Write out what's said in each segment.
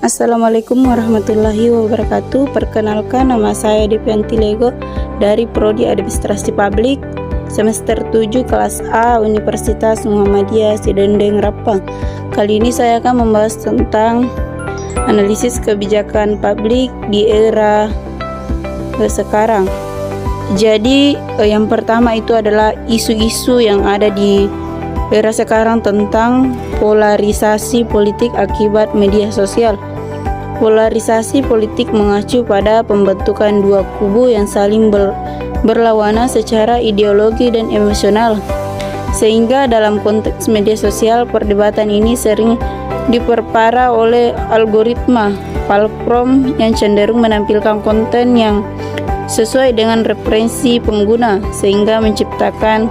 Assalamualaikum warahmatullahi wabarakatuh. Perkenalkan, nama saya Devianti Lego dari Prodi Administrasi Publik semester 7 kelas A Universitas Muhammadiyah Sidendeng Rapang. Kali ini saya akan membahas tentang analisis kebijakan publik di era sekarang. Jadi yang pertama itu adalah isu-isu yang ada di era sekarang tentang polarisasi politik akibat media sosial. Polarisasi politik mengacu pada pembentukan dua kubu yang saling berlawanan secara ideologi dan emosional. Sehingga dalam konteks media sosial, perdebatan ini sering diperparah oleh algoritma platform yang cenderung menampilkan konten yang sesuai dengan referensi pengguna, sehingga menciptakan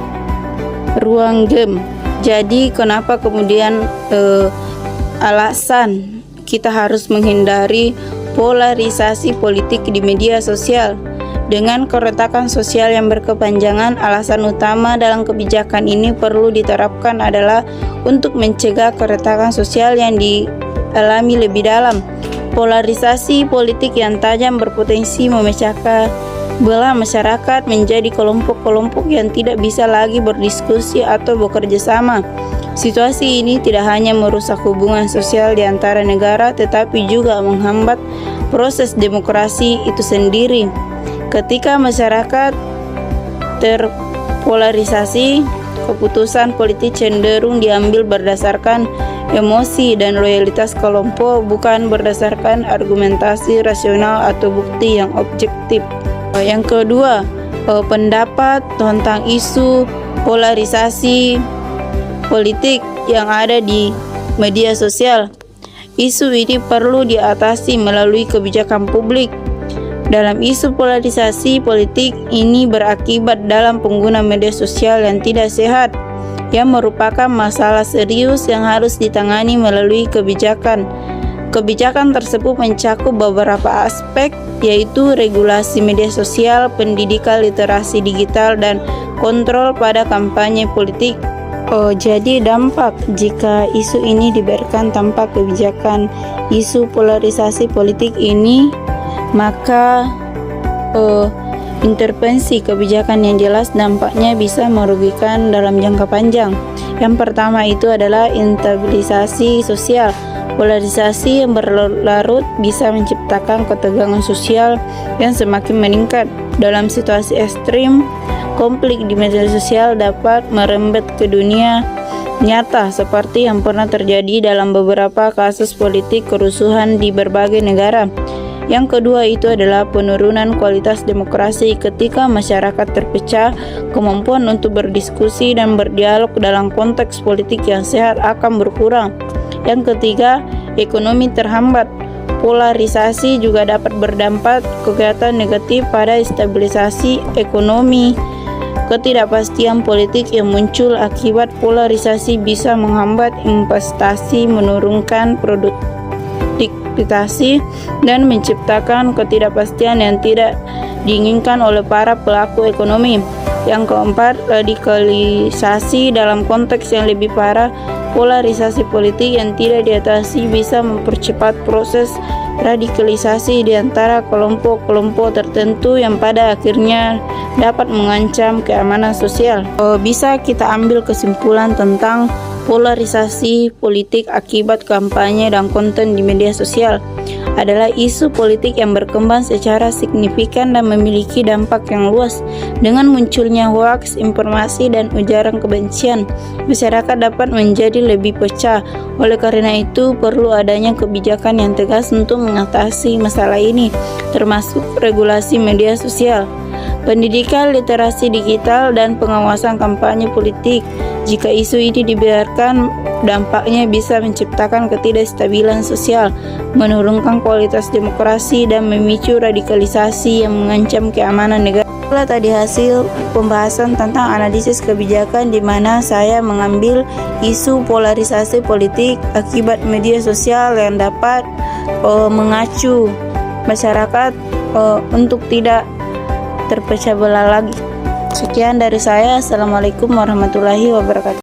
ruang game. Jadi kenapa kemudian alasan kita harus menghindari polarisasi politik di media sosial? Dengan keretakan sosial yang berkepanjangan, alasan utama dalam kebijakan ini perlu diterapkan adalah untuk mencegah keretakan sosial yang dialami lebih dalam. Polarisasi politik yang tajam berpotensi memecah belah masyarakat menjadi kelompok-kelompok yang tidak bisa lagi berdiskusi atau bekerja sama. Situasi ini tidak hanya merusak hubungan sosial di antara negara, tetapi juga menghambat proses demokrasi itu sendiri. Ketika masyarakat terpolarisasi, keputusan politik cenderung diambil berdasarkan emosi dan loyalitas kelompok, bukan berdasarkan argumentasi rasional atau bukti yang objektif. Yang kedua, pendapat tentang isu polarisasi politik yang ada di media sosial. Isu ini perlu diatasi melalui kebijakan publik. Dalam isu polarisasi politik ini berakibat dalam pengguna media sosial yang tidak sehat, yang merupakan masalah serius yang harus ditangani melalui kebijakan. Kebijakan tersebut mencakup beberapa aspek, yaitu regulasi media sosial, pendidikan literasi digital, dan kontrol pada kampanye politik. Jadi dampak jika isu ini dibiarkan tanpa kebijakan isu polarisasi politik ini, maka intervensi kebijakan yang jelas dampaknya bisa merugikan dalam jangka panjang. Yang pertama itu adalah instabilisasi sosial. Polarisasi yang berlarut bisa menciptakan ketegangan sosial yang semakin meningkat. Dalam situasi ekstrim, konflik di media sosial dapat merembet ke dunia nyata, seperti yang pernah terjadi dalam beberapa kasus politik kerusuhan di berbagai negara. Yang kedua itu adalah penurunan kualitas demokrasi. Ketika masyarakat terpecah, kemampuan untuk berdiskusi dan berdialog dalam konteks politik yang sehat akan berkurang. Yang ketiga, ekonomi terhambat. Polarisasi juga dapat berdampak kegiatan negatif pada stabilisasi ekonomi. Ketidakpastian politik yang muncul akibat polarisasi bisa menghambat investasi, menurunkan produktivitas, dan menciptakan ketidakpastian yang tidak diinginkan oleh para pelaku ekonomi. Yang keempat, radikalisasi. Dalam konteks yang lebih parah, polarisasi politik yang tidak diatasi bisa mempercepat proses radikalisasi di antara kelompok-kelompok tertentu yang pada akhirnya dapat mengancam keamanan sosial. Bisa kita ambil kesimpulan tentang polarisasi politik akibat kampanye dan konten di media sosial adalah isu politik yang berkembang secara signifikan dan memiliki dampak yang luas. Dengan munculnya hoaks, informasi, dan ujaran kebencian, masyarakat dapat menjadi lebih pecah. Oleh karena itu, perlu adanya kebijakan yang tegas untuk mengatasi masalah ini, termasuk regulasi media sosial, pendidikan literasi digital, dan pengawasan kampanye politik. Jika isu ini dibiarkan, dampaknya bisa menciptakan ketidakstabilan sosial, menurunkan kualitas demokrasi, dan memicu radikalisasi yang mengancam keamanan negara. Itulah tadi hasil pembahasan tentang analisis kebijakan, di mana saya mengambil isu polarisasi politik akibat media sosial yang dapat mengacu masyarakat untuk tidak terpecah belah lagi. Sekian dari saya. Assalamualaikum warahmatullahi wabarakatuh.